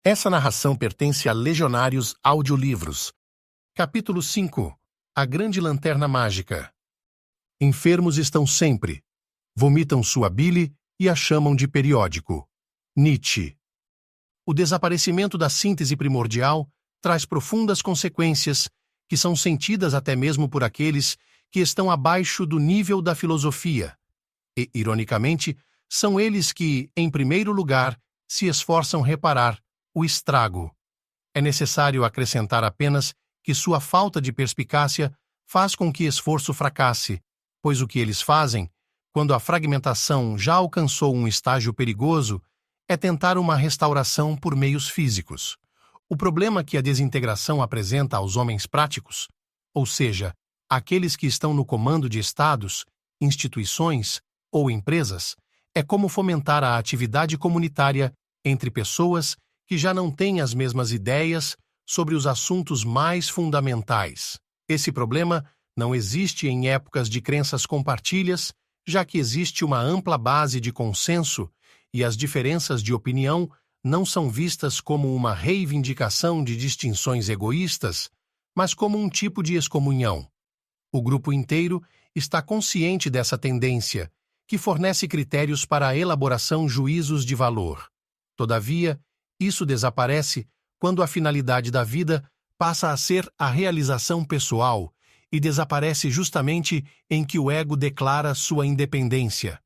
Essa narração pertence a Legionários Audiolivros. Capítulo 5. A Grande Lanterna Mágica. Enfermos estão sempre. Vomitam sua bile e a chamam de periódico. Nietzsche. O desaparecimento da síntese primordial traz profundas consequências que são sentidas até mesmo por aqueles que estão abaixo do nível da filosofia. E, ironicamente, são eles que, em primeiro lugar, se esforçam reparar o estrago. É necessário acrescentar apenas que sua falta de perspicácia faz com que esforço fracasse, pois o que eles fazem, quando a fragmentação já alcançou um estágio perigoso, é tentar uma restauração por meios físicos. O problema que a desintegração apresenta aos homens práticos, ou seja, aqueles que estão no comando de estados, instituições ou empresas, é como fomentar a atividade comunitária entre pessoas que já não têm as mesmas ideias sobre os assuntos mais fundamentais. Esse problema não existe em épocas de crenças compartilhas, já que existe uma ampla base de consenso e as diferenças de opinião não são vistas como uma reivindicação de distinções egoístas, mas como um tipo de excomunhão. O grupo inteiro está consciente dessa tendência, que fornece critérios para a elaboração juízos de valor. Todavia, isso desaparece quando a finalidade da vida passa a ser a realização pessoal e desaparece justamente em que o ego declara sua independência.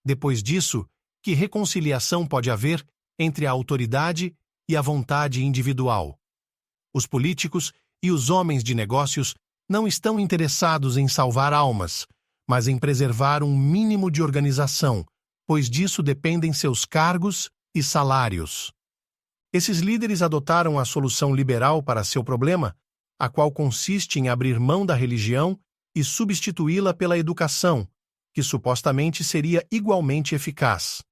Depois disso, que reconciliação pode haver entre a autoridade e a vontade individual? Os políticos e os homens de negócios não estão interessados em salvar almas, mas em preservar um mínimo de organização, pois disso dependem seus cargos e salários. Esses líderes adotaram a solução liberal para seu problema, a qual consiste em abrir mão da religião e substituí-la pela educação, que supostamente seria igualmente eficaz.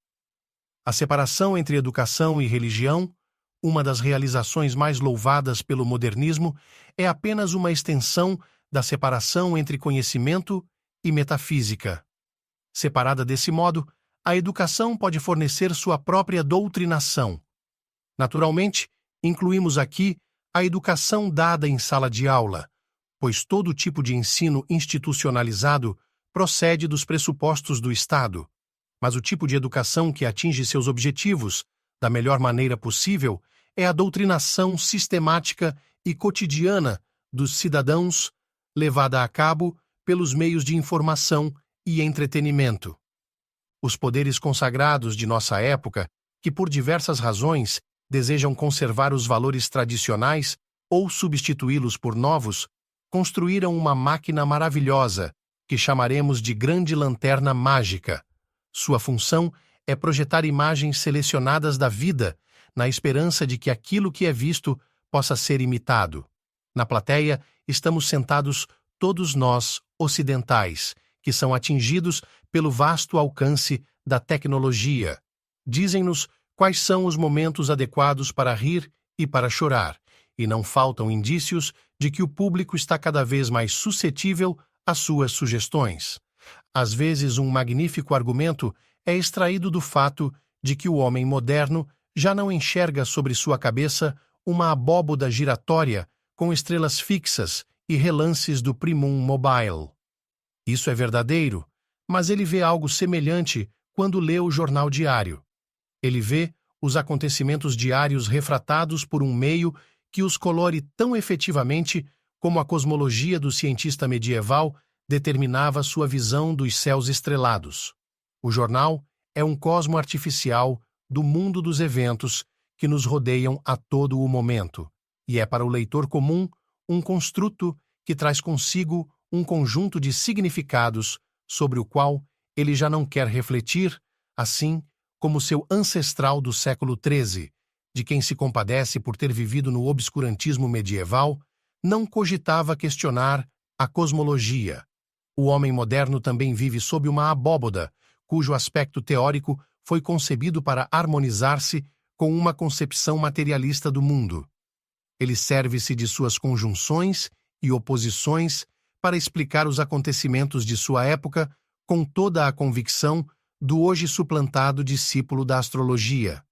A separação entre educação e religião, uma das realizações mais louvadas pelo modernismo, é apenas uma extensão da separação entre conhecimento e metafísica. Separada desse modo, a educação pode fornecer sua própria doutrinação. Naturalmente, incluímos aqui a educação dada em sala de aula, pois todo tipo de ensino institucionalizado procede dos pressupostos do Estado, mas o tipo de educação que atinge seus objetivos da melhor maneira possível é a doutrinação sistemática e cotidiana dos cidadãos, levada a cabo pelos meios de informação e entretenimento. Os poderes consagrados de nossa época, que por diversas razões desejam conservar os valores tradicionais ou substituí-los por novos, construíram uma máquina maravilhosa que chamaremos de Grande Lanterna Mágica. Sua função é projetar imagens selecionadas da vida, na esperança de que aquilo que é visto possa ser imitado. Na plateia estamos sentados todos nós, ocidentais, que são atingidos pelo vasto alcance da tecnologia. Dizem-nos quais são os momentos adequados para rir e para chorar, e não faltam indícios de que o público está cada vez mais suscetível às suas sugestões. Às vezes, um magnífico argumento é extraído do fato de que o homem moderno já não enxerga sobre sua cabeça uma abóboda giratória com estrelas fixas e relances do primum mobile. Isso é verdadeiro, mas ele vê algo semelhante quando lê o jornal diário. Ele vê os acontecimentos diários refratados por um meio que os colore tão efetivamente como a cosmologia do cientista medieval determinava sua visão dos céus estrelados. O jornal é um cosmo artificial do mundo dos eventos que nos rodeiam a todo o momento, e é para o leitor comum um construto que traz consigo um conjunto de significados sobre o qual ele já não quer refletir, assim como seu ancestral do século XIII, de quem se compadece por ter vivido no obscurantismo medieval, não cogitava questionar a cosmologia. O homem moderno também vive sob uma abóboda, cujo aspecto teórico foi concebido para harmonizar-se com uma concepção materialista do mundo. Ele serve-se de suas conjunções e oposições para explicar os acontecimentos de sua época com toda a convicção do hoje suplantado discípulo da astrologia.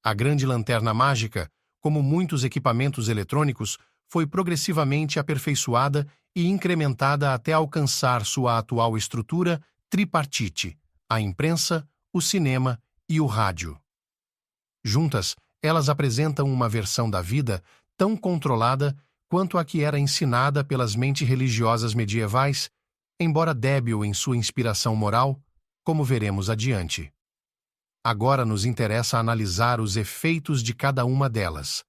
A grande lanterna mágica, como muitos equipamentos eletrônicos, foi progressivamente aperfeiçoada e incrementada até alcançar sua atual estrutura tripartite: a imprensa, o cinema e o rádio. Juntas, elas apresentam uma versão da vida tão controlada quanto a que era ensinada pelas mentes religiosas medievais, embora débil em sua inspiração moral, como veremos adiante. Agora nos interessa analisar os efeitos de cada uma delas.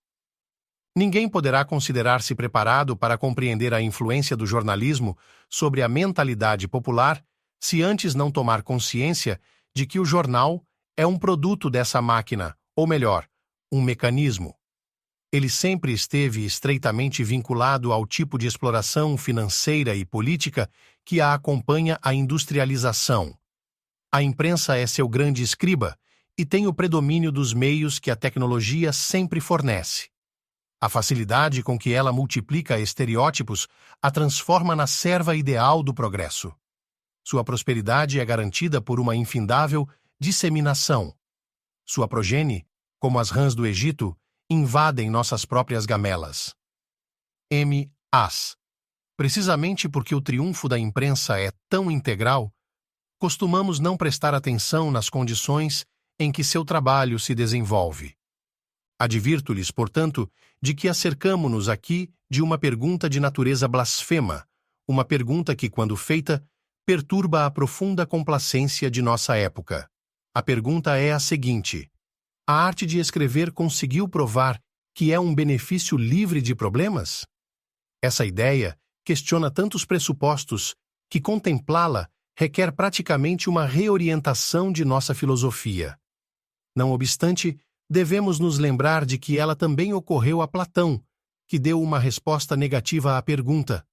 Ninguém poderá considerar-se preparado para compreender a influência do jornalismo sobre a mentalidade popular se antes não tomar consciência de que o jornal é um produto dessa máquina, ou melhor, um mecanismo. Ele sempre esteve estreitamente vinculado ao tipo de exploração financeira e política que a acompanha a industrialização. A imprensa é seu grande escriba e tem o predomínio dos meios que a tecnologia sempre fornece. A facilidade com que ela multiplica estereótipos a transforma na serva ideal do progresso. Sua prosperidade é garantida por uma infindável disseminação. Sua progenie, como as rãs do Egito, invadem nossas próprias gamelas. M. As. Precisamente porque o triunfo da imprensa é tão integral, costumamos não prestar atenção nas condições em que seu trabalho se desenvolve. Advirto-lhes, portanto, de que acercamo-nos aqui de uma pergunta de natureza blasfema, uma pergunta que, quando feita, perturba a profunda complacência de nossa época. A pergunta é a seguinte: a arte de escrever conseguiu provar que é um benefício livre de problemas? Essa ideia questiona tantos pressupostos que contemplá-la requer praticamente uma reorientação de nossa filosofia. Não obstante, devemos nos lembrar de que ela também ocorreu a Platão, que deu uma resposta negativa à pergunta.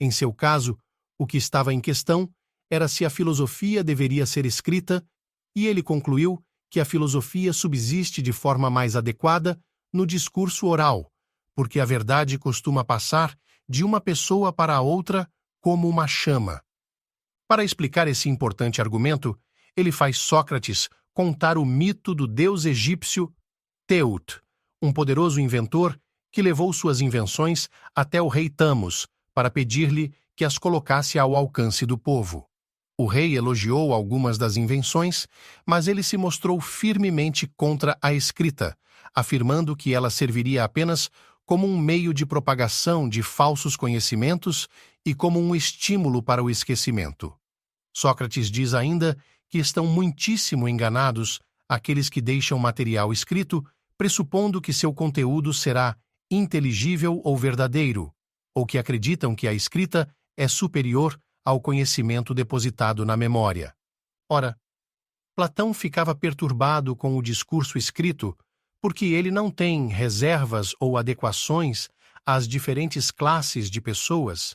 Em seu caso, o que estava em questão era se a filosofia deveria ser escrita, e ele concluiu que a filosofia subsiste de forma mais adequada no discurso oral, porque a verdade costuma passar de uma pessoa para a outra como uma chama. Para explicar esse importante argumento, ele faz Sócrates contar o mito do deus egípcio Teut, um poderoso inventor que levou suas invenções até o rei Tamos para pedir-lhe que as colocasse ao alcance do povo. O rei elogiou algumas das invenções, mas ele se mostrou firmemente contra a escrita, afirmando que ela serviria apenas como um meio de propagação de falsos conhecimentos e como um estímulo para o esquecimento. Sócrates diz ainda que estão muitíssimo enganados aqueles que deixam material escrito pressupondo que seu conteúdo será inteligível ou verdadeiro, ou que acreditam que a escrita é superior ao conhecimento depositado na memória. Ora, Platão ficava perturbado com o discurso escrito porque ele não tem reservas ou adequações às diferentes classes de pessoas,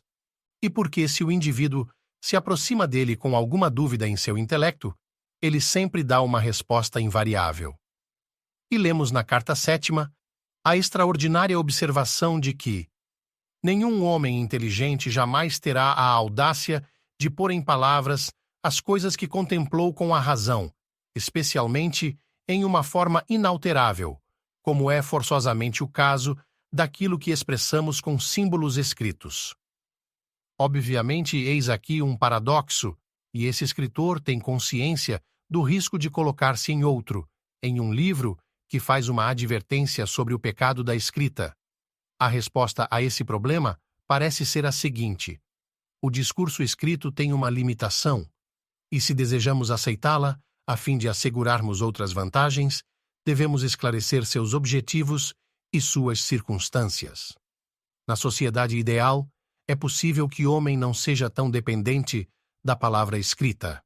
e porque se o indivíduo se aproxima dele com alguma dúvida em seu intelecto, ele sempre dá uma resposta invariável. E lemos na carta 7ª a extraordinária observação de que nenhum homem inteligente jamais terá a audácia de pôr em palavras as coisas que contemplou com a razão, especialmente em uma forma inalterável, como é forçosamente o caso daquilo que expressamos com símbolos escritos. Obviamente, eis aqui um paradoxo, e esse escritor tem consciência do risco de colocar-se em outro, em um livro que faz uma advertência sobre o pecado da escrita. A resposta a esse problema parece ser a seguinte: o discurso escrito tem uma limitação, e se desejamos aceitá-la, a fim de assegurarmos outras vantagens, devemos esclarecer seus objetivos e suas circunstâncias. Na sociedade ideal, é possível que o homem não seja tão dependente da palavra escrita.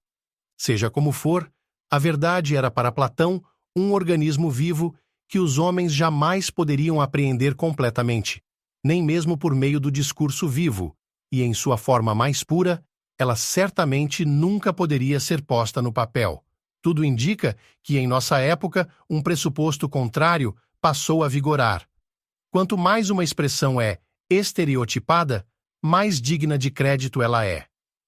Seja como for, a verdade era para Platão um organismo vivo que os homens jamais poderiam apreender completamente, nem mesmo por meio do discurso vivo, e em sua forma mais pura, ela certamente nunca poderia ser posta no papel. Tudo indica que, em nossa época, um pressuposto contrário passou a vigorar. Quanto mais uma expressão é estereotipada, mais digna de crédito ela é.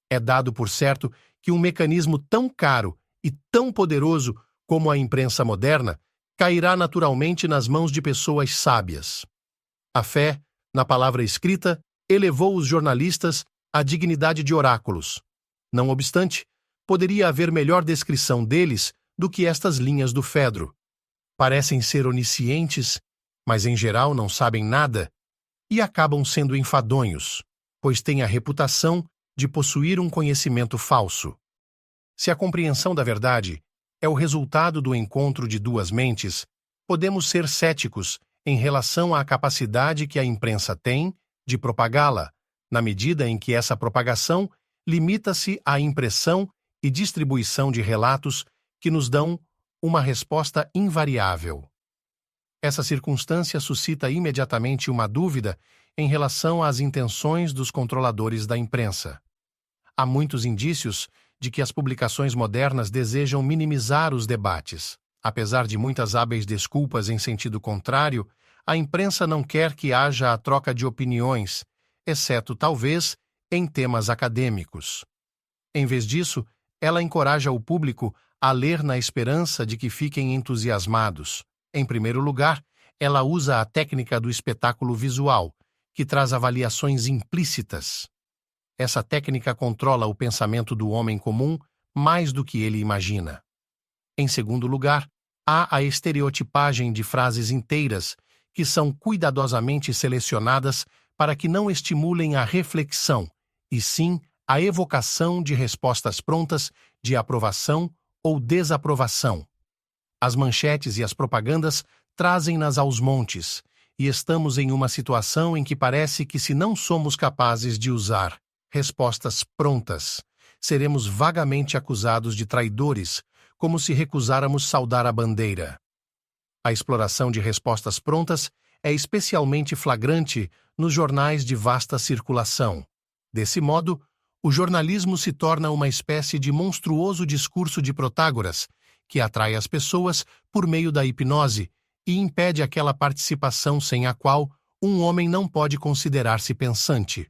É dado por certo que um mecanismo tão caro e tão poderoso como a imprensa moderna cairá naturalmente nas mãos de pessoas sábias. A fé, na palavra escrita, elevou os jornalistas à dignidade de oráculos. Não obstante, poderia haver melhor descrição deles do que estas linhas do Fedro. Parecem ser oniscientes, mas em geral não sabem nada e acabam sendo enfadonhos, pois têm a reputação de possuir um conhecimento falso. Se a compreensão da verdade é o resultado do encontro de duas mentes, podemos ser céticos em relação à capacidade que a imprensa tem de propagá-la, na medida em que essa propagação limita-se à impressão e distribuição de relatos que nos dão uma resposta invariável. Essa circunstância suscita imediatamente uma dúvida em relação às intenções dos controladores da imprensa. Há muitos indícios de que as publicações modernas desejam minimizar os debates. Apesar de muitas hábeis desculpas em sentido contrário, a imprensa não quer que haja a troca de opiniões, exceto, talvez, em temas acadêmicos. Em vez disso, ela encoraja o público a ler na esperança de que fiquem entusiasmados. Em primeiro lugar, ela usa a técnica do espetáculo visual, que traz avaliações implícitas. Essa técnica controla o pensamento do homem comum mais do que ele imagina. Em segundo lugar, há a estereotipagem de frases inteiras, que são cuidadosamente selecionadas para que não estimulem a reflexão, e sim a evocação de respostas prontas de aprovação ou desaprovação. As manchetes e as propagandas trazem-nas aos montes, e estamos em uma situação em que parece que, se não somos capazes de usar respostas prontas, seremos vagamente acusados de traidores, como se recusáramos saudar a bandeira. A exploração de respostas prontas é especialmente flagrante nos jornais de vasta circulação. Desse modo, o jornalismo se torna uma espécie de monstruoso discurso de Protágoras, que atrai as pessoas por meio da hipnose e impede aquela participação sem a qual um homem não pode considerar-se pensante.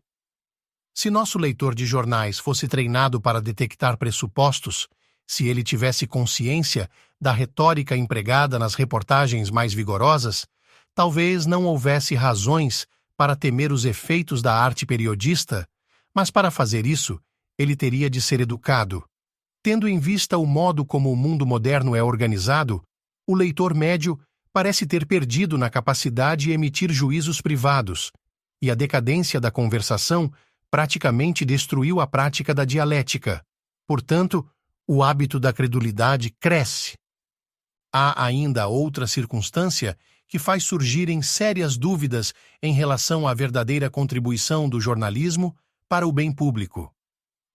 Se nosso leitor de jornais fosse treinado para detectar pressupostos, se ele tivesse consciência da retórica empregada nas reportagens mais vigorosas, talvez não houvesse razões para temer os efeitos da arte periodista, mas para fazer isso, ele teria de ser educado. Tendo em vista o modo como o mundo moderno é organizado, o leitor médio parece ter perdido na capacidade de emitir juízos privados, e a decadência da conversação praticamente destruiu a prática da dialética. Portanto, o hábito da credulidade cresce. Há ainda outra circunstância que faz surgirem sérias dúvidas em relação à verdadeira contribuição do jornalismo para o bem público.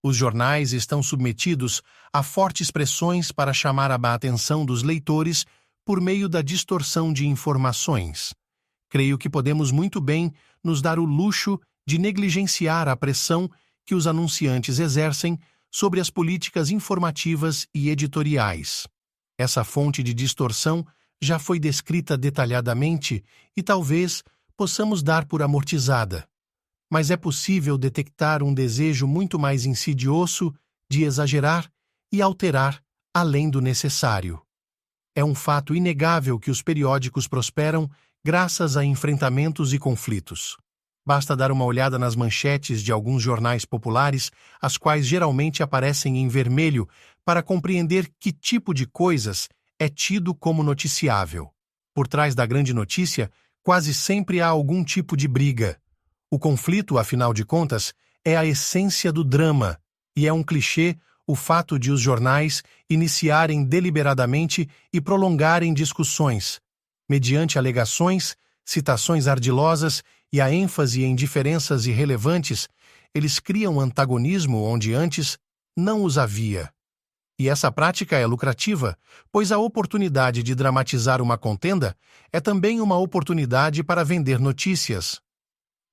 Os jornais estão submetidos a fortes pressões para chamar a atenção dos leitores por meio da distorção de informações. Creio que podemos muito bem nos dar o luxo de negligenciar a pressão que os anunciantes exercem sobre as políticas informativas e editoriais. Essa fonte de distorção já foi descrita detalhadamente e talvez possamos dar por amortizada. Mas é possível detectar um desejo muito mais insidioso de exagerar e alterar além do necessário. É um fato inegável que os periódicos prosperam graças a enfrentamentos e conflitos. Basta dar uma olhada nas manchetes de alguns jornais populares, as quais geralmente aparecem em vermelho, para compreender que tipo de coisas é tido como noticiável. Por trás da grande notícia, quase sempre há algum tipo de briga. O conflito, afinal de contas, é a essência do drama, e é um clichê o fato de os jornais iniciarem deliberadamente e prolongarem discussões, mediante alegações, citações ardilosas e a ênfase em diferenças irrelevantes. Eles criam antagonismo onde antes não os havia. E essa prática é lucrativa, pois a oportunidade de dramatizar uma contenda é também uma oportunidade para vender notícias.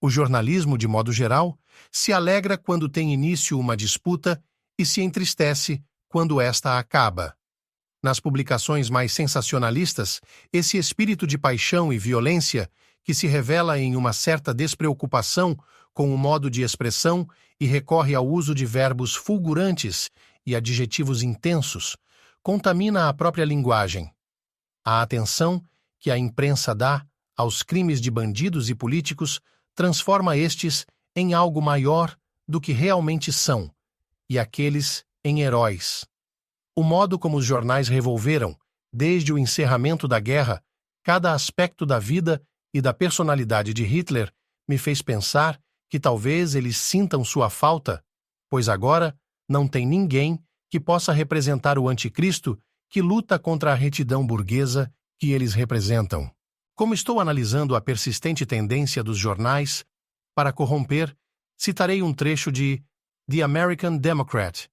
O jornalismo, de modo geral, se alegra quando tem início uma disputa e se entristece quando esta acaba. Nas publicações mais sensacionalistas, esse espírito de paixão e violência, que se revela em uma certa despreocupação com o modo de expressão e recorre ao uso de verbos fulgurantes e adjetivos intensos, contamina a própria linguagem. A atenção que a imprensa dá aos crimes de bandidos e políticos transforma estes em algo maior do que realmente são, e aqueles em heróis. O modo como os jornais revolveram, desde o encerramento da guerra, cada aspecto da vida e da personalidade de Hitler me fez pensar que talvez eles sintam sua falta, pois agora não tem ninguém que possa representar o anticristo que luta contra a retidão burguesa que eles representam. Como estou analisando a persistente tendência dos jornais para corromper, citarei um trecho de The American Democrat,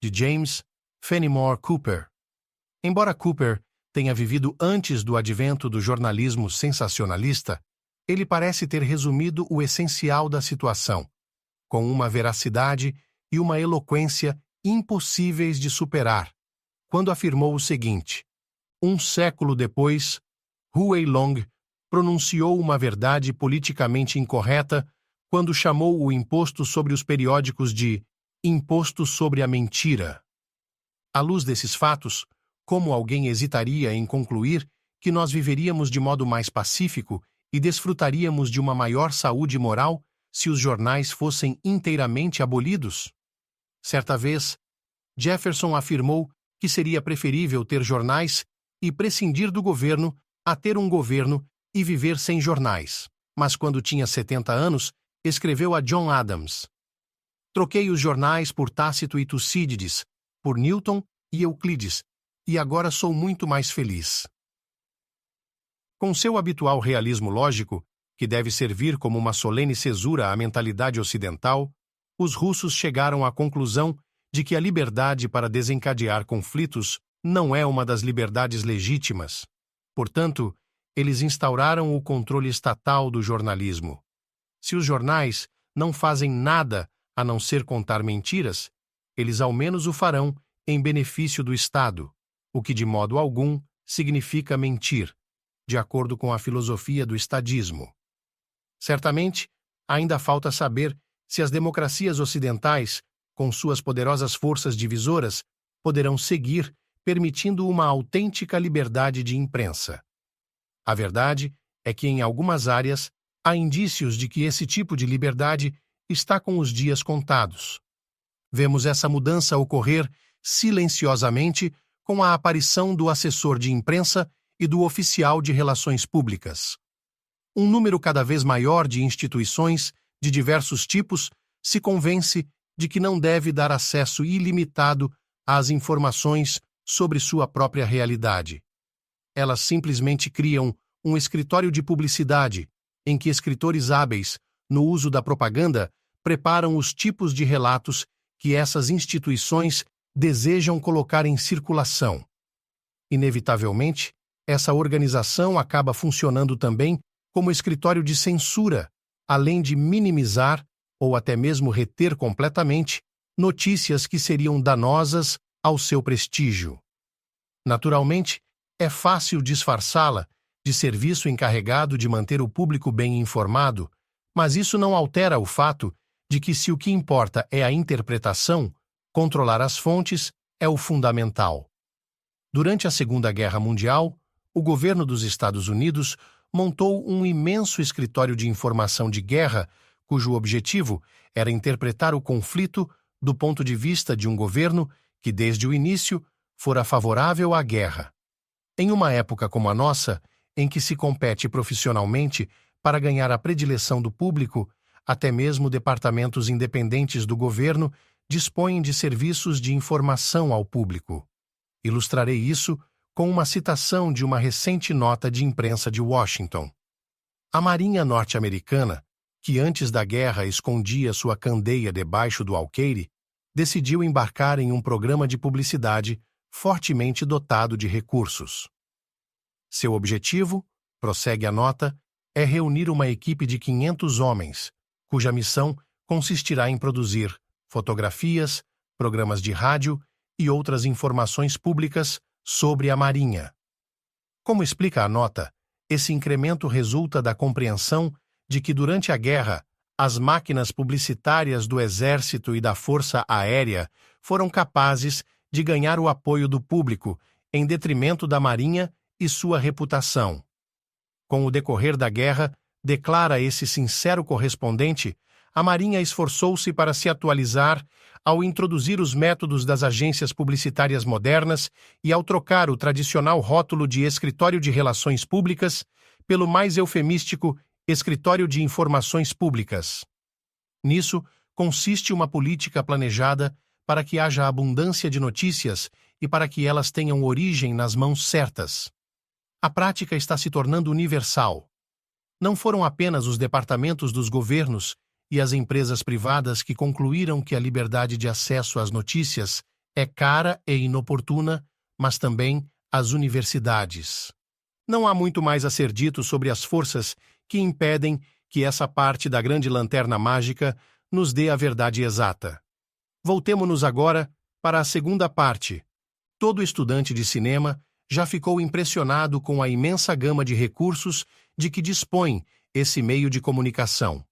de James Fenimore Cooper. Embora Cooper tenha vivido antes do advento do jornalismo sensacionalista, ele parece ter resumido o essencial da situação, com uma veracidade e uma eloquência impossíveis de superar, quando afirmou o seguinte: um século depois, Huey Long pronunciou uma verdade politicamente incorreta quando chamou o imposto sobre os periódicos de imposto sobre a mentira. À luz desses fatos, como alguém hesitaria em concluir que nós viveríamos de modo mais pacífico e desfrutaríamos de uma maior saúde moral se os jornais fossem inteiramente abolidos? Certa vez, Jefferson afirmou que seria preferível ter jornais e prescindir do governo a ter um governo e viver sem jornais. Mas quando tinha 70 anos, escreveu a John Adams: troquei os jornais por Tácito e Tucídides, por Newton e Euclides, e agora sou muito mais feliz. Com seu habitual realismo lógico, que deve servir como uma solene cesura à mentalidade ocidental, os russos chegaram à conclusão de que a liberdade para desencadear conflitos não é uma das liberdades legítimas. Portanto, eles instauraram o controle estatal do jornalismo. Se os jornais não fazem nada a não ser contar mentiras, eles ao menos o farão em benefício do Estado, o que de modo algum significa mentir, de acordo com a filosofia do estadismo. Certamente, ainda falta saber se as democracias ocidentais, com suas poderosas forças divisoras, poderão seguir permitindo uma autêntica liberdade de imprensa. A verdade é que em algumas áreas há indícios de que esse tipo de liberdade está com os dias contados. Vemos essa mudança ocorrer silenciosamente com a aparição do assessor de imprensa e do oficial de relações públicas. Um número cada vez maior de instituições de diversos tipos se convence de que não deve dar acesso ilimitado às informações sobre sua própria realidade. Elas simplesmente criam um escritório de publicidade em que escritores hábeis, no uso da propaganda, preparam os tipos de relatos que essas instituições desejam colocar em circulação. Inevitavelmente, essa organização acaba funcionando também como escritório de censura, além de minimizar, ou até mesmo reter completamente, notícias que seriam danosas ao seu prestígio. Naturalmente, é fácil disfarçá-la de serviço encarregado de manter o público bem informado, mas isso não altera o fato de que, se o que importa é a interpretação, controlar as fontes é o fundamental. Durante a Segunda Guerra Mundial, o governo dos Estados Unidos montou um imenso escritório de informação de guerra, cujo objetivo era interpretar o conflito do ponto de vista de um governo que, desde o início, fora favorável à guerra. Em uma época como a nossa, em que se compete profissionalmente para ganhar a predileção do público, até mesmo departamentos independentes do governo dispõem de serviços de informação ao público. Ilustrarei isso com uma citação de uma recente nota de imprensa de Washington. A Marinha norte-americana, que antes da guerra escondia sua candeia debaixo do alqueire, decidiu embarcar em um programa de publicidade fortemente dotado de recursos. Seu objetivo, prossegue a nota, é reunir uma equipe de 500 homens, cuja missão consistirá em produzir fotografias, programas de rádio e outras informações públicas sobre a Marinha. Como explica a nota, esse incremento resulta da compreensão de que durante a guerra, as máquinas publicitárias do Exército e da Força Aérea foram capazes de ganhar o apoio do público em detrimento da Marinha e sua reputação. Com o decorrer da guerra, declara esse sincero correspondente, a Marinha esforçou-se para se atualizar ao introduzir os métodos das agências publicitárias modernas e ao trocar o tradicional rótulo de Escritório de Relações Públicas pelo mais eufemístico Escritório de Informações Públicas. Nisso consiste uma política planejada para que haja abundância de notícias e para que elas tenham origem nas mãos certas. A prática está se tornando universal. Não foram apenas os departamentos dos governos e as empresas privadas que concluíram que a liberdade de acesso às notícias é cara e inoportuna, mas também as universidades. Não há muito mais a ser dito sobre as forças que impedem que essa parte da grande lanterna mágica nos dê a verdade exata. Voltemo-nos agora para a segunda parte. Todo estudante de cinema já ficou impressionado com a imensa gama de recursos de que dispõe esse meio de comunicação.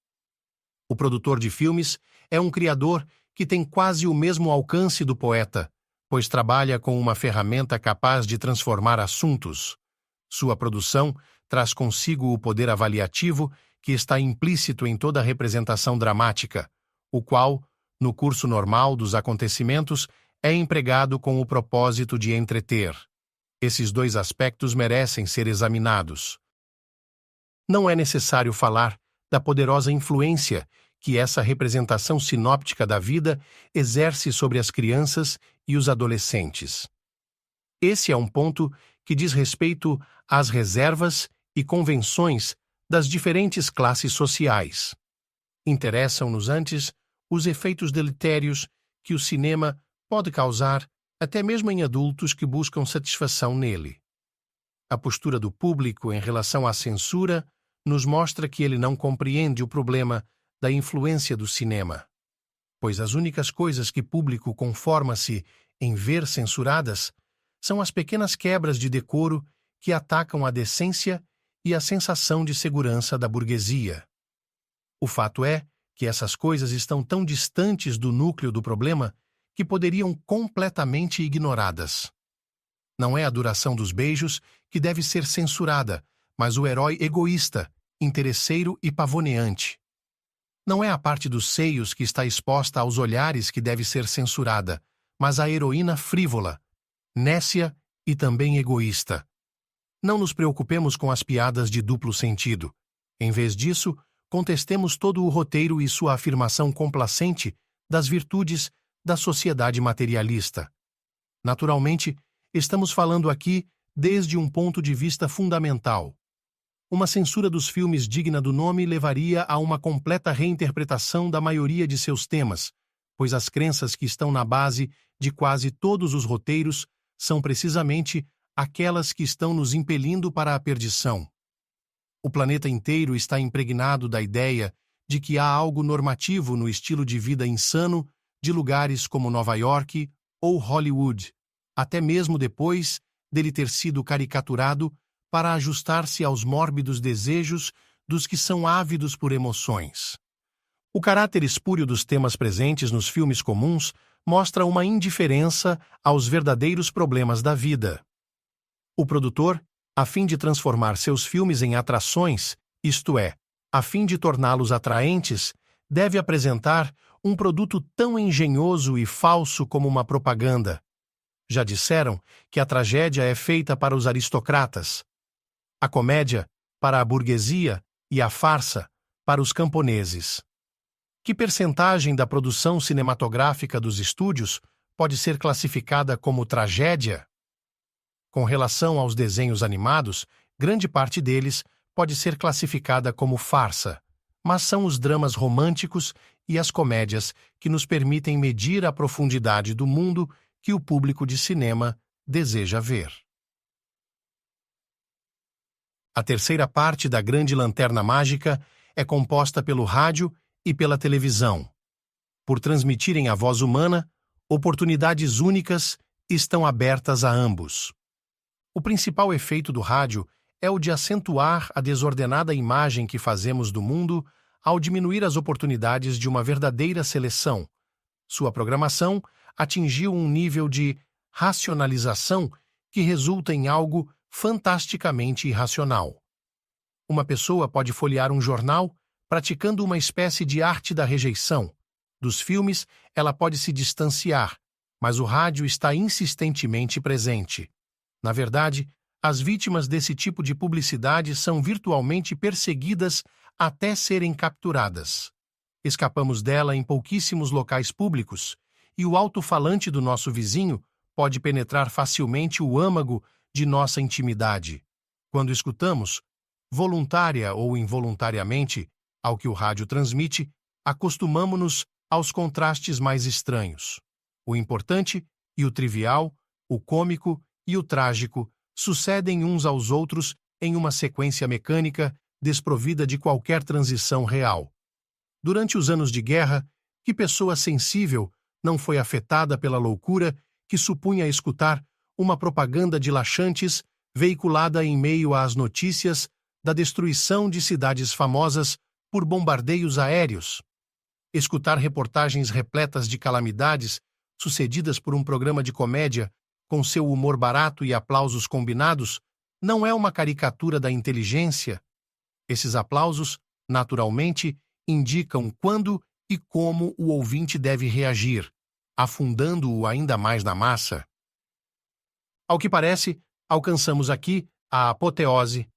O produtor de filmes é um criador que tem quase o mesmo alcance do poeta, pois trabalha com uma ferramenta capaz de transformar assuntos. Sua produção traz consigo o poder avaliativo que está implícito em toda representação dramática, o qual, no curso normal dos acontecimentos, é empregado com o propósito de entreter. Esses dois aspectos merecem ser examinados. Não é necessário falar da poderosa influência que essa representação sinóptica da vida exerce sobre as crianças e os adolescentes. Esse é um ponto que diz respeito às reservas e convenções das diferentes classes sociais. Interessam-nos antes os efeitos deletérios que o cinema pode causar até mesmo em adultos que buscam satisfação nele. A postura do público em relação à censura nos mostra que ele não compreende o problema da influência do cinema, pois as únicas coisas que o público conforma-se em ver censuradas são as pequenas quebras de decoro que atacam a decência e a sensação de segurança da burguesia. O fato é que essas coisas estão tão distantes do núcleo do problema que poderiam completamente ignoradas. Não é a duração dos beijos que deve ser censurada, mas o herói egoísta, interesseiro e pavoneante. Não é a parte dos seios que está exposta aos olhares que deve ser censurada, mas a heroína frívola, nécia e também egoísta. Não nos preocupemos com as piadas de duplo sentido. Em vez disso, contestemos todo o roteiro e sua afirmação complacente das virtudes da sociedade materialista. Naturalmente, estamos falando aqui desde um ponto de vista fundamental. Uma censura dos filmes digna do nome levaria a uma completa reinterpretação da maioria de seus temas, pois as crenças que estão na base de quase todos os roteiros são precisamente aquelas que estão nos impelindo para a perdição. O planeta inteiro está impregnado da ideia de que há algo normativo no estilo de vida insano de lugares como Nova York ou Hollywood, até mesmo depois dele ter sido caricaturado para ajustar-se aos mórbidos desejos dos que são ávidos por emoções. O caráter espúrio dos temas presentes nos filmes comuns mostra uma indiferença aos verdadeiros problemas da vida. O produtor, a fim de transformar seus filmes em atrações, isto é, a fim de torná-los atraentes, deve apresentar um produto tão engenhoso e falso como uma propaganda. Já disseram que a tragédia é feita para os aristocratas, a comédia para a burguesia e a farsa para os camponeses. Que percentagem da produção cinematográfica dos estúdios pode ser classificada como tragédia? Com relação aos desenhos animados, grande parte deles pode ser classificada como farsa, mas são os dramas românticos e as comédias que nos permitem medir a profundidade do mundo que o público de cinema deseja ver. A terceira parte da grande lanterna mágica é composta pelo rádio e pela televisão. Por transmitirem a voz humana, oportunidades únicas estão abertas a ambos. O principal efeito do rádio é o de acentuar a desordenada imagem que fazemos do mundo ao diminuir as oportunidades de uma verdadeira seleção. Sua programação atingiu um nível de racionalização que resulta em algo fantasticamente irracional. Uma pessoa pode folhear um jornal praticando uma espécie de arte da rejeição. Dos filmes, ela pode se distanciar, mas o rádio está insistentemente presente. Na verdade, as vítimas desse tipo de publicidade são virtualmente perseguidas até serem capturadas. Escapamos dela em pouquíssimos locais públicos, e o alto-falante do nosso vizinho pode penetrar facilmente o âmago de nossa intimidade. Quando escutamos, voluntária ou involuntariamente, ao que o rádio transmite, acostumamo-nos aos contrastes mais estranhos. O importante e o trivial, o cômico e o trágico sucedem uns aos outros em uma sequência mecânica desprovida de qualquer transição real. Durante os anos de guerra, que pessoa sensível não foi afetada pela loucura que supunha escutar uma propaganda de laxantes veiculada em meio às notícias da destruição de cidades famosas por bombardeios aéreos? Escutar reportagens repletas de calamidades sucedidas por um programa de comédia com seu humor barato e aplausos combinados não é uma caricatura da inteligência? Esses aplausos, naturalmente, indicam quando e como o ouvinte deve reagir, afundando-o ainda mais na massa. Ao que parece, alcançamos aqui a apoteose.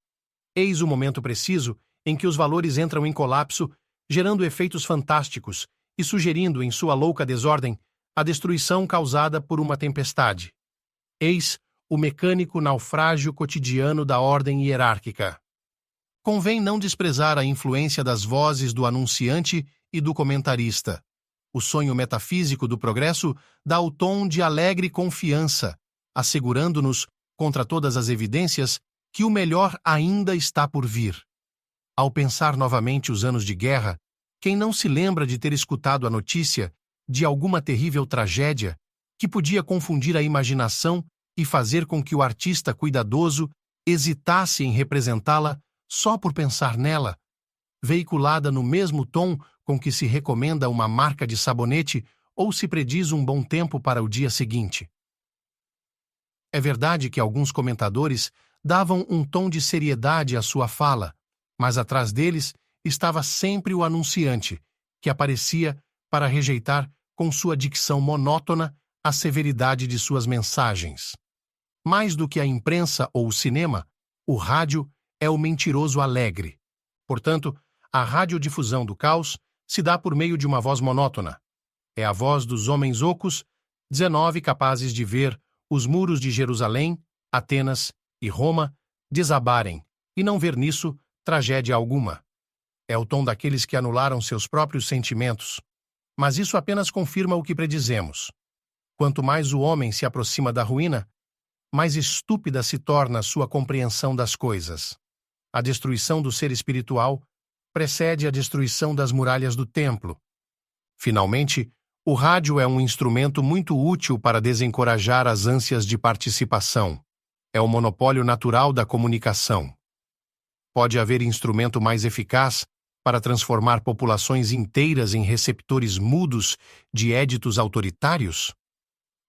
Eis o momento preciso em que os valores entram em colapso, gerando efeitos fantásticos e sugerindo, em sua louca desordem, a destruição causada por uma tempestade. Eis o mecânico naufrágio cotidiano da ordem hierárquica. Convém não desprezar a influência das vozes do anunciante e do comentarista. O sonho metafísico do progresso dá o tom de alegre confiança, assegurando-nos, contra todas as evidências, que o melhor ainda está por vir. Ao pensar novamente os anos de guerra, quem não se lembra de ter escutado a notícia de alguma terrível tragédia que podia confundir a imaginação e fazer com que o artista cuidadoso hesitasse em representá-la só por pensar nela, veiculada no mesmo tom com que se recomenda uma marca de sabonete ou se prediz um bom tempo para o dia seguinte? É verdade que alguns comentadores davam um tom de seriedade à sua fala, mas atrás deles estava sempre o anunciante, que aparecia para rejeitar com sua dicção monótona a severidade de suas mensagens. Mais do que a imprensa ou o cinema, o rádio é o mentiroso alegre. Portanto, a radiodifusão do caos se dá por meio de uma voz monótona. É a voz dos homens ocos, 19 capazes de ver os muros de Jerusalém, Atenas e Roma desabarem e não ver nisso tragédia alguma. É o tom daqueles que anularam seus próprios sentimentos. Mas isso apenas confirma o que predizemos. Quanto mais o homem se aproxima da ruína, mais estúpida se torna sua compreensão das coisas. A destruição do ser espiritual precede a destruição das muralhas do templo. Finalmente, o rádio é um instrumento muito útil para desencorajar as ânsias de participação. É o monopólio natural da comunicação. Pode haver instrumento mais eficaz para transformar populações inteiras em receptores mudos de éditos autoritários?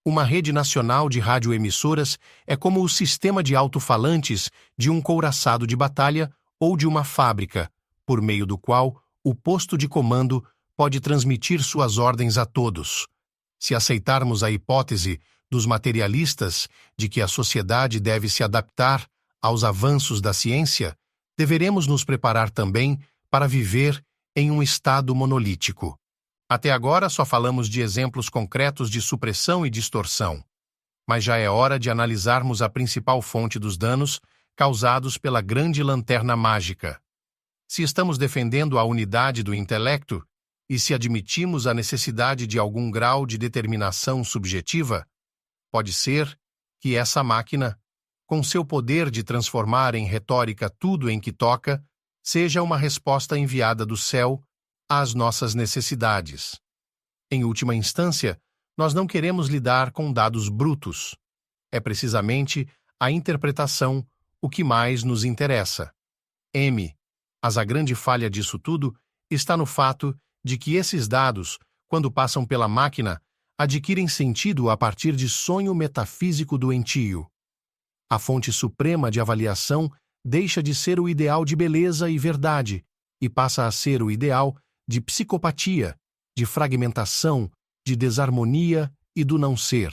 Uma rede nacional de radioemissoras é como o sistema de alto-falantes de um couraçado de batalha ou de uma fábrica, por meio do qual o posto de comando pode transmitir suas ordens a todos. Se aceitarmos a hipótese dos materialistas de que a sociedade deve se adaptar aos avanços da ciência, deveremos nos preparar também para viver em um estado monolítico. Até agora só falamos de exemplos concretos de supressão e distorção, mas já é hora de analisarmos a principal fonte dos danos causados pela grande lanterna mágica. Se estamos defendendo a unidade do intelecto e se admitimos a necessidade de algum grau de determinação subjetiva, pode ser que essa máquina, com seu poder de transformar em retórica tudo em que toca, seja uma resposta enviada do céu às nossas necessidades. Em última instância, nós não queremos lidar com dados brutos. É precisamente a interpretação o que mais nos interessa. Mas a grande falha disso tudo está no fato de que esses dados, quando passam pela máquina, adquirem sentido a partir de sonho metafísico doentio. A fonte suprema de avaliação deixa de ser o ideal de beleza e verdade e passa a ser o ideal de psicopatia, de fragmentação, de desarmonia e do não ser.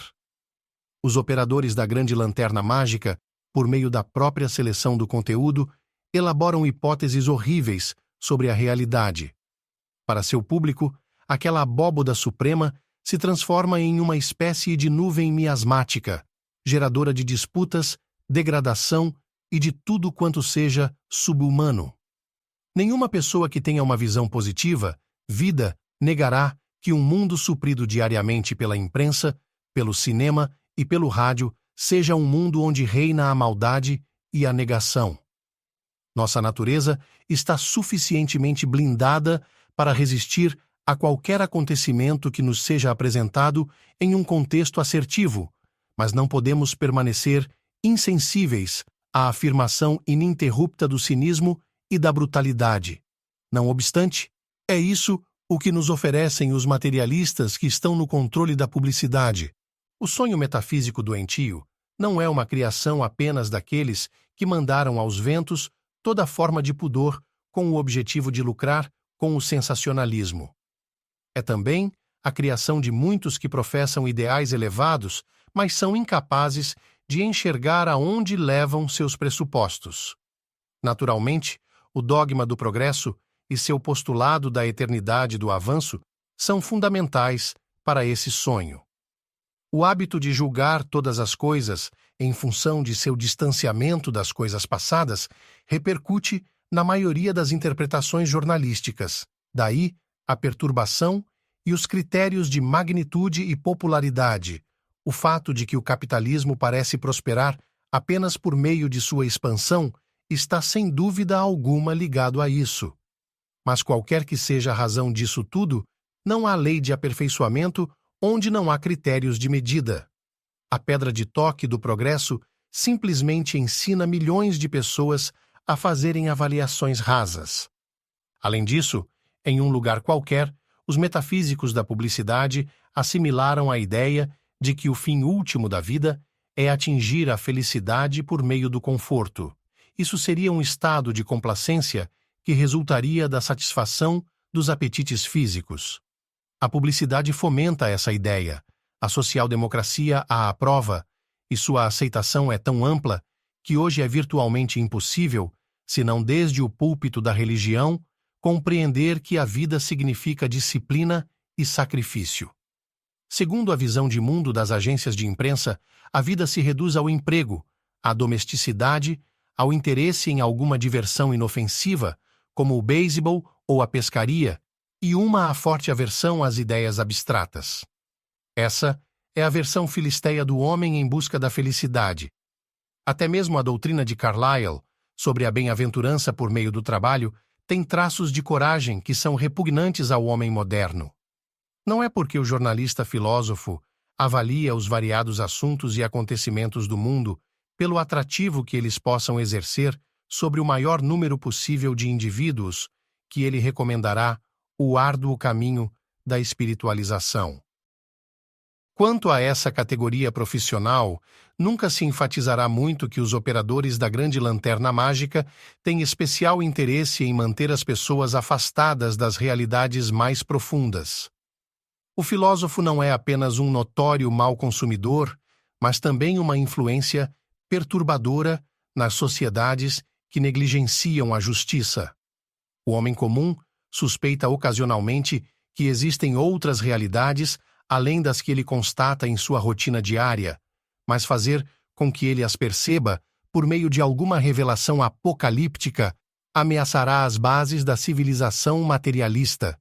Os operadores da grande lanterna mágica, por meio da própria seleção do conteúdo, elaboram hipóteses horríveis sobre a realidade. Para seu público, aquela abóboda suprema se transforma em uma espécie de nuvem miasmática, geradora de disputas, degradação e de tudo quanto seja subhumano. Nenhuma pessoa que tenha uma visão positiva, vida, negará que um mundo suprido diariamente pela imprensa, pelo cinema e pelo rádio seja um mundo onde reina a maldade e a negação. Nossa natureza está suficientemente blindada para resistir a qualquer acontecimento que nos seja apresentado em um contexto assertivo, mas não podemos permanecer insensíveis à afirmação ininterrupta do cinismo e da brutalidade. Não obstante, é isso o que nos oferecem os materialistas que estão no controle da publicidade. O sonho metafísico doentio não é uma criação apenas daqueles que mandaram aos ventos toda forma de pudor com o objetivo de lucrar com o sensacionalismo. É também a criação de muitos que professam ideais elevados, mas são incapazes de enxergar aonde levam seus pressupostos. Naturalmente, o dogma do progresso e seu postulado da eternidade do avanço são fundamentais para esse sonho. O hábito de julgar todas as coisas em função de seu distanciamento das coisas passadas repercute na maioria das interpretações jornalísticas. Daí, a perturbação e os critérios de magnitude e popularidade, o fato de que o capitalismo parece prosperar apenas por meio de sua expansão está sem dúvida alguma ligado a isso. Mas qualquer que seja a razão disso tudo, não há lei de aperfeiçoamento onde não há critérios de medida. A pedra de toque do progresso simplesmente ensina milhões de pessoas a fazerem avaliações rasas. Além disso, em um lugar qualquer, os metafísicos da publicidade assimilaram a ideia de que o fim último da vida é atingir a felicidade por meio do conforto. Isso seria um estado de complacência que resultaria da satisfação dos apetites físicos. A publicidade fomenta essa ideia, a social-democracia a aprova, e sua aceitação é tão ampla que hoje é virtualmente impossível, se não desde o púlpito da religião, compreender que a vida significa disciplina e sacrifício. Segundo a visão de mundo das agências de imprensa, a vida se reduz ao emprego, à domesticidade, ao interesse em alguma diversão inofensiva, como o beisebol ou a pescaria, e uma à forte aversão às ideias abstratas. Essa é a versão filisteia do homem em busca da felicidade. Até mesmo a doutrina de Carlyle, sobre a bem-aventurança por meio do trabalho, tem traços de coragem que são repugnantes ao homem moderno. Não é porque o jornalista filósofo avalia os variados assuntos e acontecimentos do mundo pelo atrativo que eles possam exercer sobre o maior número possível de indivíduos que ele recomendará o árduo caminho da espiritualização. Quanto a essa categoria profissional, nunca se enfatizará muito que os operadores da grande lanterna mágica têm especial interesse em manter as pessoas afastadas das realidades mais profundas. O filósofo não é apenas um notório mau consumidor, mas também uma influência perturbadora nas sociedades que negligenciam a justiça. O homem comum suspeita ocasionalmente que existem outras realidades além das que ele constata em sua rotina diária, mas fazer com que ele as perceba por meio de alguma revelação apocalíptica ameaçará as bases da civilização materialista.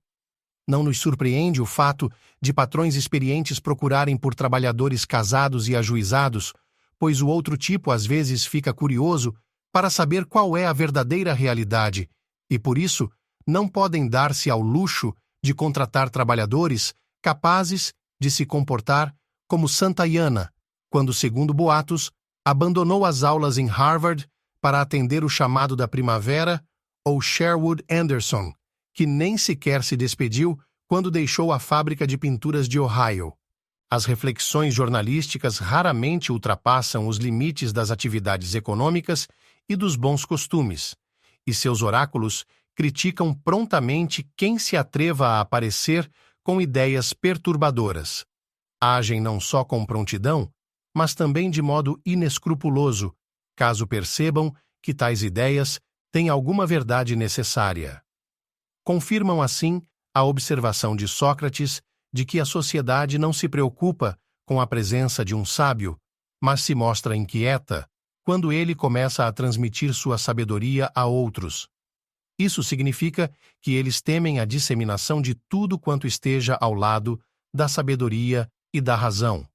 Não nos surpreende o fato de patrões experientes procurarem por trabalhadores casados e ajuizados, pois o outro tipo às vezes fica curioso para saber qual é a verdadeira realidade e, por isso, não podem dar-se ao luxo de contratar trabalhadores capazes de se comportar como Santayana, quando, segundo boatos, abandonou as aulas em Harvard para atender o chamado da primavera, ou Sherwood Anderson, que nem sequer se despediu quando deixou a fábrica de pinturas de Ohio. As reflexões jornalísticas raramente ultrapassam os limites das atividades econômicas e dos bons costumes, e seus oráculos criticam prontamente quem se atreva a aparecer com ideias perturbadoras. Agem não só com prontidão, mas também de modo inescrupuloso, caso percebam que tais ideias têm alguma verdade necessária. Confirmam, assim, a observação de Sócrates de que a sociedade não se preocupa com a presença de um sábio, mas se mostra inquieta quando ele começa a transmitir sua sabedoria a outros. Isso significa que eles temem a disseminação de tudo quanto esteja ao lado da sabedoria e da razão.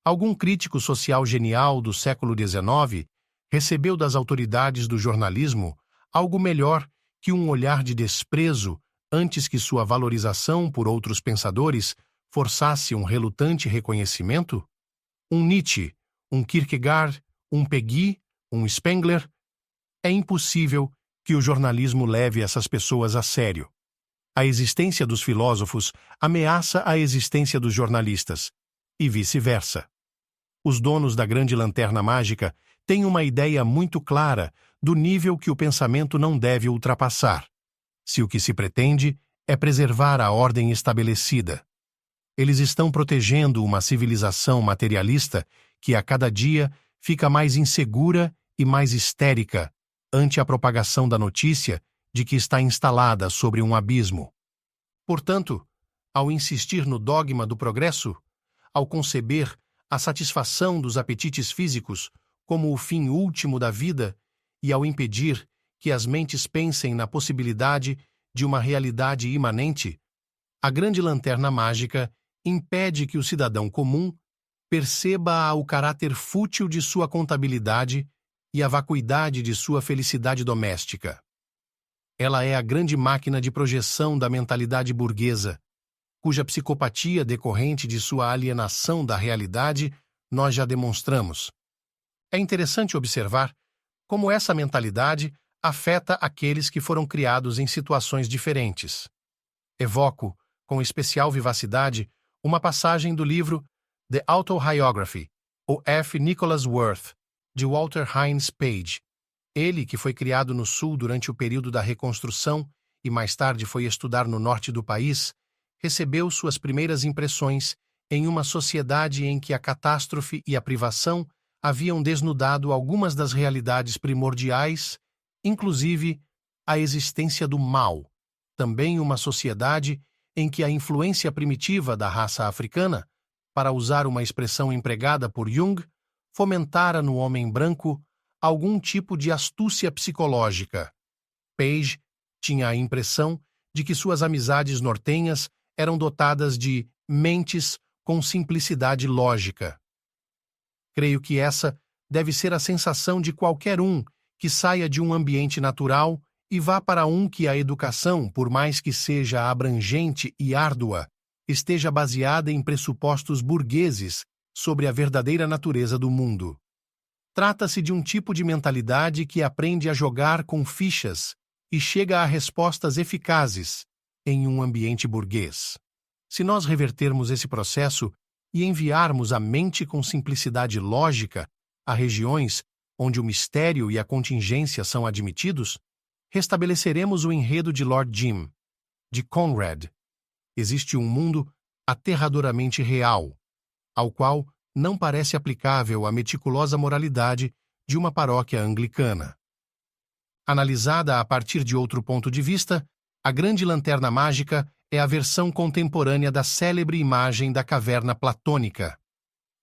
Algum crítico social genial do século XIX recebeu das autoridades do jornalismo algo melhor que um olhar de desprezo antes que sua valorização por outros pensadores forçasse um relutante reconhecimento? Um Nietzsche, um Kierkegaard, um Peggy, um Spengler? É impossível que o jornalismo leve essas pessoas a sério. A existência dos filósofos ameaça a existência dos jornalistas, e vice-versa. Os donos da Grande Lanterna Mágica têm uma ideia muito clara do nível que o pensamento não deve ultrapassar, se o que se pretende é preservar a ordem estabelecida. Eles estão protegendo uma civilização materialista que a cada dia fica mais insegura e mais histérica ante a propagação da notícia de que está instalada sobre um abismo. Portanto, ao insistir no dogma do progresso, ao conceber a satisfação dos apetites físicos como o fim último da vida e ao impedir que as mentes pensem na possibilidade de uma realidade imanente, a Grande Lanterna Mágica impede que o cidadão comum perceba o caráter fútil de sua contabilidade e a vacuidade de sua felicidade doméstica. Ela é a grande máquina de projeção da mentalidade burguesa, cuja psicopatia decorrente de sua alienação da realidade nós já demonstramos. É interessante observar como essa mentalidade afeta aqueles que foram criados em situações diferentes. Evoco, com especial vivacidade, uma passagem do livro The Autobiography, ou F. Nicholas Worth, de Walter Hines Page. Ele, que foi criado no Sul durante o período da Reconstrução e mais tarde foi estudar no norte do país, recebeu suas primeiras impressões em uma sociedade em que a catástrofe e a privação haviam desnudado algumas das realidades primordiais, inclusive a existência do mal, também uma sociedade em que a influência primitiva da raça africana, para usar uma expressão empregada por Jung, fomentara no homem branco algum tipo de astúcia psicológica. Page tinha a impressão de que suas amizades nortenhas eram dotadas de mentes com simplicidade lógica. Creio que essa deve ser a sensação de qualquer um que saia de um ambiente natural e vá para um que a educação, por mais que seja abrangente e árdua, esteja baseada em pressupostos burgueses sobre a verdadeira natureza do mundo. Trata-se de um tipo de mentalidade que aprende a jogar com fichas e chega a respostas eficazes em um ambiente burguês. Se nós revertermos esse processo e enviarmos a mente com simplicidade lógica a regiões onde o mistério e a contingência são admitidos, restabeleceremos o enredo de Lord Jim, de Conrad. Existe um mundo aterradoramente real, ao qual não parece aplicável a meticulosa moralidade de uma paróquia anglicana. Analisada a partir de outro ponto de vista, a Grande Lanterna Mágica é a versão contemporânea da célebre imagem da caverna platônica.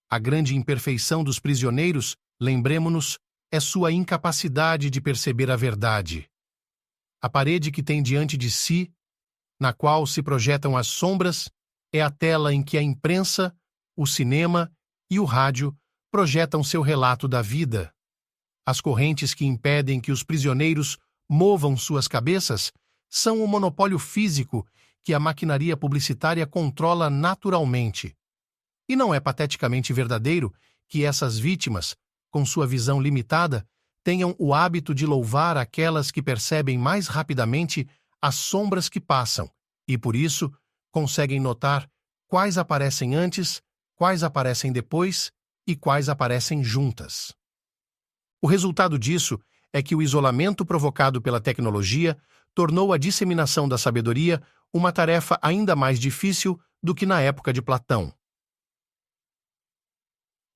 A grande imperfeição dos prisioneiros, lembremo-nos, é sua incapacidade de perceber a verdade. A parede que tem diante de si, na qual se projetam as sombras, é a tela em que a imprensa, o cinema e o rádio projetam seu relato da vida. As correntes que impedem que os prisioneiros movam suas cabeças são o monopólio físico que a maquinaria publicitária controla naturalmente. E não é pateticamente verdadeiro que essas vítimas, com sua visão limitada, tenham o hábito de louvar aquelas que percebem mais rapidamente as sombras que passam e, por isso, conseguem notar quais aparecem antes quais aparecem depois e quais aparecem juntas. O resultado disso é que o isolamento provocado pela tecnologia tornou a disseminação da sabedoria uma tarefa ainda mais difícil do que na época de Platão.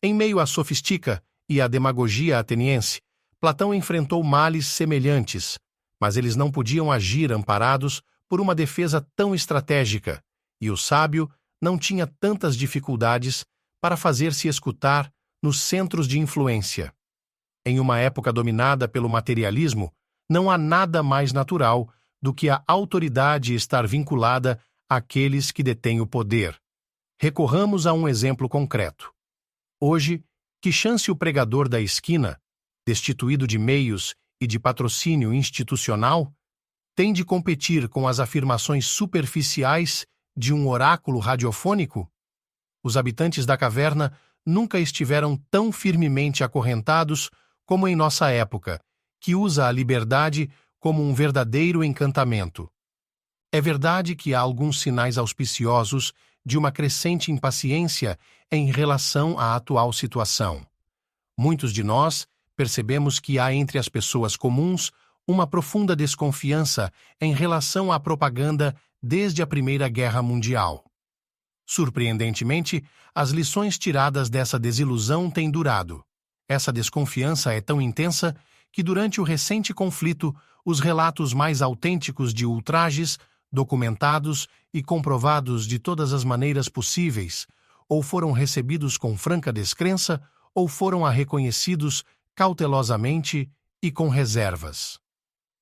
Em meio à sofistica e à demagogia ateniense, Platão enfrentou males semelhantes, mas eles não podiam agir amparados por uma defesa tão estratégica, e o sábio não tinha tantas dificuldades para fazer-se escutar nos centros de influência. Em uma época dominada pelo materialismo, não há nada mais natural do que a autoridade estar vinculada àqueles que detêm o poder. Recorramos a um exemplo concreto. Hoje, que chance o pregador da esquina, destituído de meios e de patrocínio institucional, tem de competir com as afirmações superficiais de um oráculo radiofônico? Os habitantes da caverna nunca estiveram tão firmemente acorrentados como em nossa época, que usa a liberdade como um verdadeiro encantamento. É verdade que há alguns sinais auspiciosos de uma crescente impaciência em relação à atual situação. Muitos de nós percebemos que há entre as pessoas comuns uma profunda desconfiança em relação à propaganda desde a Primeira Guerra Mundial. Surpreendentemente, as lições tiradas dessa desilusão têm durado. Essa desconfiança é tão intensa que, durante o recente conflito, os relatos mais autênticos de ultrajes, documentados e comprovados de todas as maneiras possíveis, ou foram recebidos com franca descrença, ou foram reconhecidos cautelosamente e com reservas.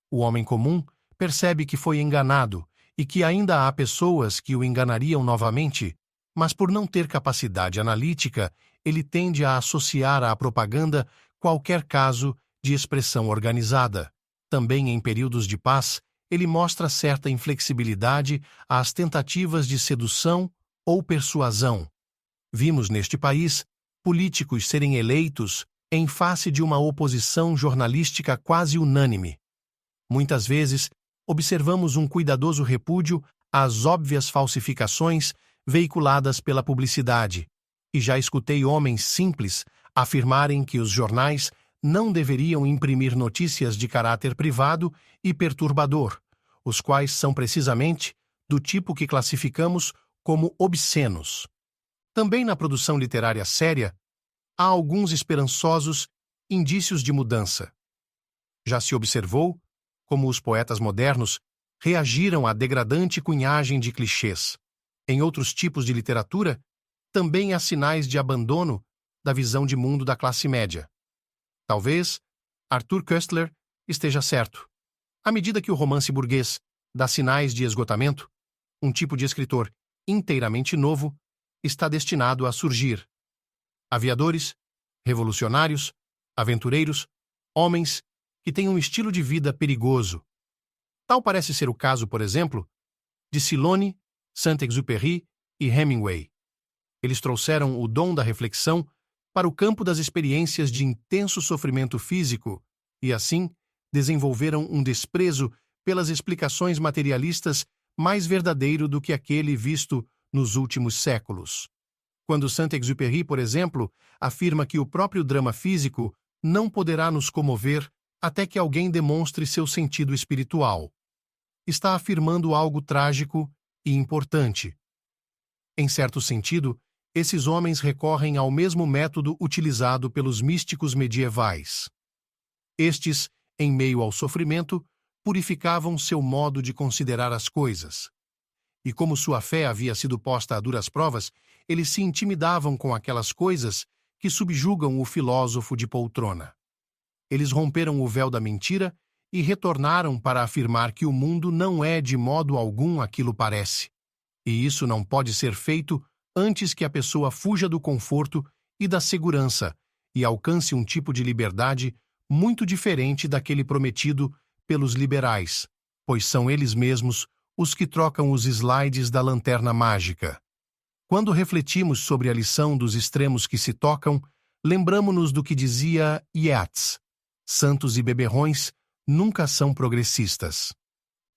O homem comum percebe que foi enganado e que ainda há pessoas que o enganariam novamente, mas por não ter capacidade analítica, ele tende a associar à propaganda qualquer caso de expressão organizada. Também em períodos de paz, ele mostra certa inflexibilidade às tentativas de sedução ou persuasão. Vimos neste país políticos serem eleitos em face de uma oposição jornalística quase unânime. Muitas vezes, observamos um cuidadoso repúdio às óbvias falsificações veiculadas pela publicidade, e já escutei homens simples afirmarem que os jornais não deveriam imprimir notícias de caráter privado e perturbador, os quais são precisamente do tipo que classificamos como obscenos. Também na produção literária séria, há alguns esperançosos indícios de mudança. Já se observou como os poetas modernos reagiram à degradante cunhagem de clichês. Em outros tipos de literatura, também há sinais de abandono da visão de mundo da classe média. Talvez Arthur Koestler esteja certo. À medida que o romance burguês dá sinais de esgotamento, um tipo de escritor inteiramente novo está destinado a surgir. Aviadores, revolucionários, aventureiros, homens que têm um estilo de vida perigoso. Tal parece ser o caso, por exemplo, de Silone, Saint-Exupéry e Hemingway. Eles trouxeram o dom da reflexão para o campo das experiências de intenso sofrimento físico e, assim, desenvolveram um desprezo pelas explicações materialistas mais verdadeiro do que aquele visto nos últimos séculos. Quando Saint-Exupéry, por exemplo, afirma que o próprio drama físico não poderá nos comover até que alguém demonstre seu sentido espiritual, está afirmando algo trágico e importante. Em certo sentido, esses homens recorrem ao mesmo método utilizado pelos místicos medievais. Estes, em meio ao sofrimento, purificavam seu modo de considerar as coisas. E como sua fé havia sido posta a duras provas, eles se intimidavam com aquelas coisas que subjugam o filósofo de poltrona. Eles romperam o véu da mentira e retornaram para afirmar que o mundo não é de modo algum aquilo parece. E isso não pode ser feito antes que a pessoa fuja do conforto e da segurança e alcance um tipo de liberdade muito diferente daquele prometido pelos liberais, pois são eles mesmos os que trocam os slides da lanterna mágica. Quando refletimos sobre a lição dos extremos que se tocam, lembramo-nos do que dizia Yeats: santos e beberrões nunca são progressistas.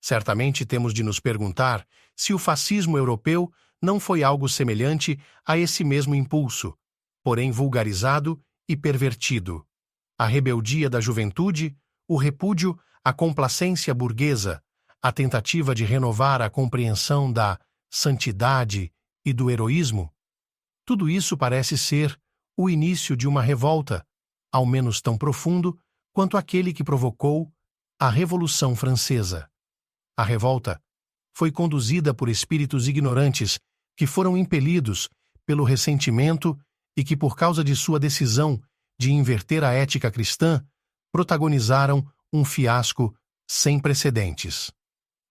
Certamente temos de nos perguntar se o fascismo europeu não foi algo semelhante a esse mesmo impulso, porém vulgarizado e pervertido. A rebeldia da juventude, o repúdio à complacência burguesa, a tentativa de renovar a compreensão da santidade e do heroísmo, tudo isso parece ser o início de uma revolta, ao menos tão profundo quanto aquele que provocou a Revolução Francesa. A revolta foi conduzida por espíritos ignorantes que foram impelidos pelo ressentimento e que, por causa de sua decisão de inverter a ética cristã, protagonizaram um fiasco sem precedentes.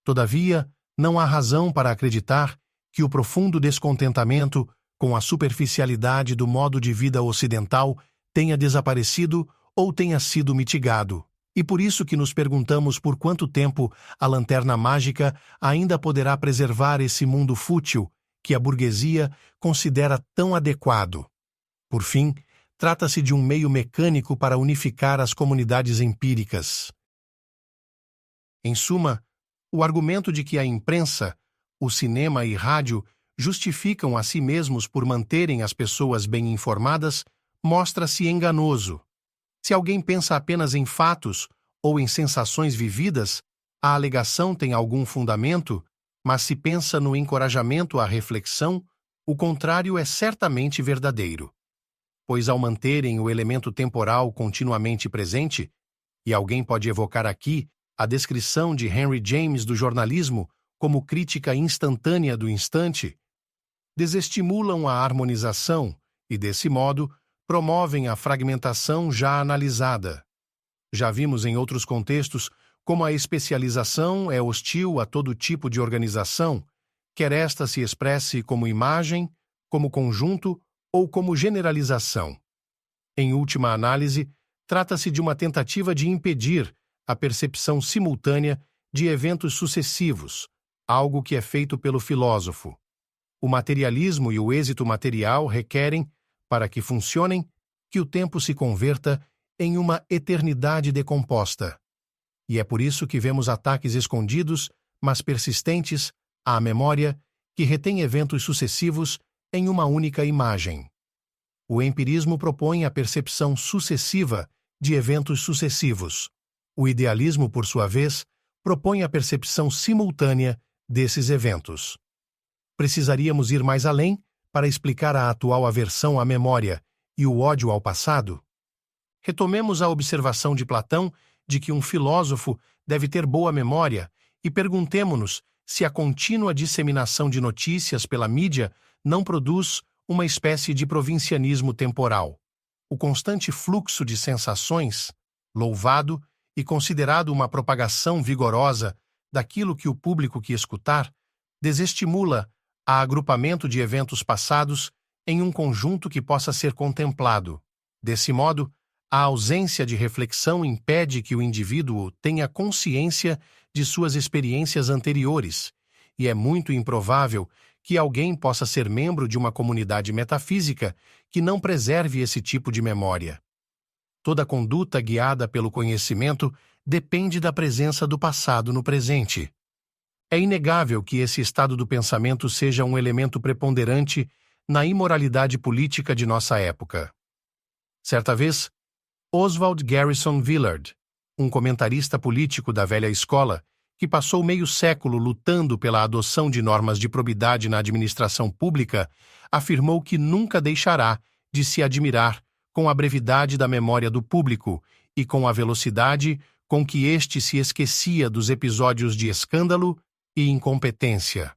Todavia, não há razão para acreditar que o profundo descontentamento com a superficialidade do modo de vida ocidental tenha desaparecido ou tenha sido mitigado. E por isso que nos perguntamos por quanto tempo a lanterna mágica ainda poderá preservar esse mundo fútil que a burguesia considera tão adequado. Por fim, trata-se de um meio mecânico para unificar as comunidades empíricas. Em suma, o argumento de que a imprensa, o cinema e rádio justificam a si mesmos por manterem as pessoas bem informadas mostra-se enganoso. Se alguém pensa apenas em fatos ou em sensações vividas, a alegação tem algum fundamento, mas se pensa no encorajamento à reflexão, o contrário é certamente verdadeiro. Pois ao manterem o elemento temporal continuamente presente, e alguém pode evocar aqui a descrição de Henry James do jornalismo como crítica instantânea do instante, desestimulam a harmonização e, desse modo, promovem a fragmentação já analisada. Já vimos em outros contextos como a especialização é hostil a todo tipo de organização, quer esta se expresse como imagem, como conjunto ou como generalização. Em última análise, trata-se de uma tentativa de impedir a percepção simultânea de eventos sucessivos, algo que é feito pelo filósofo. O materialismo e o êxito material requerem, para que funcionem, que o tempo se converta em uma eternidade decomposta. E é por isso que vemos ataques escondidos, mas persistentes, à memória, que retém eventos sucessivos em uma única imagem. O empirismo propõe a percepção sucessiva de eventos sucessivos. O idealismo, por sua vez, propõe a percepção simultânea desses eventos. Precisaríamos ir mais além para explicar a atual aversão à memória e o ódio ao passado? Retomemos a observação de Platão de que um filósofo deve ter boa memória e perguntemo-nos se a contínua disseminação de notícias pela mídia não produz uma espécie de provincianismo temporal. O constante fluxo de sensações, louvado e considerado uma propagação vigorosa daquilo que o público que escutar, desestimula a agrupamento de eventos passados em um conjunto que possa ser contemplado. Desse modo, a ausência de reflexão impede que o indivíduo tenha consciência de suas experiências anteriores, e é muito improvável que alguém possa ser membro de uma comunidade metafísica que não preserve esse tipo de memória. Toda conduta guiada pelo conhecimento depende da presença do passado no presente. É inegável que esse estado do pensamento seja um elemento preponderante na imoralidade política de nossa época. Certa vez, Oswald Garrison Willard, um comentarista político da velha escola, que passou meio século lutando pela adoção de normas de probidade na administração pública, afirmou que nunca deixará de se admirar com a brevidade da memória do público e com a velocidade com que este se esquecia dos episódios de escândalo e incompetência.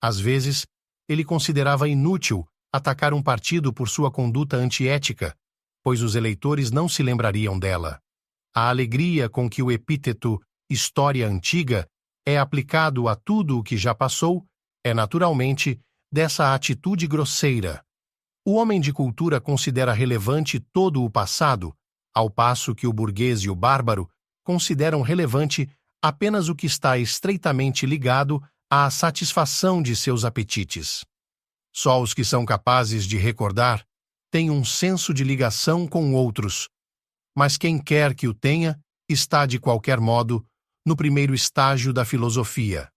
Às vezes, ele considerava inútil atacar um partido por sua conduta antiética, pois os eleitores não se lembrariam dela. A alegria com que o epíteto história antiga é aplicado a tudo o que já passou é naturalmente dessa atitude grosseira. O homem de cultura considera relevante todo o passado, ao passo que o burguês e o bárbaro consideram relevante apenas o que está estreitamente ligado à satisfação de seus apetites. Só os que são capazes de recordar têm um senso de ligação com outros, mas quem quer que o tenha está, de qualquer modo, no primeiro estágio da filosofia.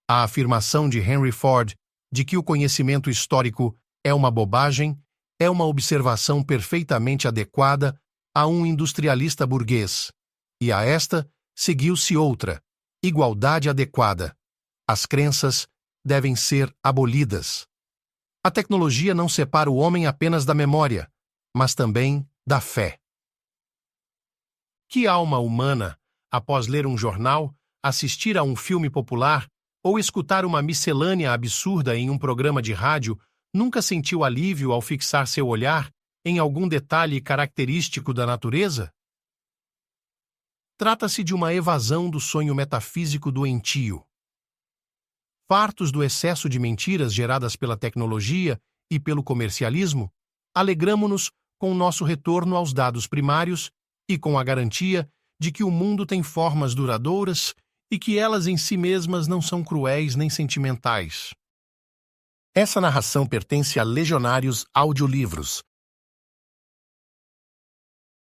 A afirmação de Henry Ford de que o conhecimento histórico é uma bobagem é uma observação perfeitamente adequada a um industrialista burguês, e a esta seguiu-se outra, igualdade adequada. As crenças devem ser abolidas. A tecnologia não separa o homem apenas da memória, mas também da fé. Que alma humana, após ler um jornal, assistir a um filme popular ou escutar uma miscelânea absurda em um programa de rádio, nunca sentiu alívio ao fixar seu olhar em algum detalhe característico da natureza? Trata-se de uma evasão do sonho metafísico doentio. Fartos do excesso de mentiras geradas pela tecnologia e pelo comercialismo, alegramo-nos com o nosso retorno aos dados primários e com a garantia de que o mundo tem formas duradouras e que elas em si mesmas não são cruéis nem sentimentais. Essa narração pertence a Legionários Audiolivros,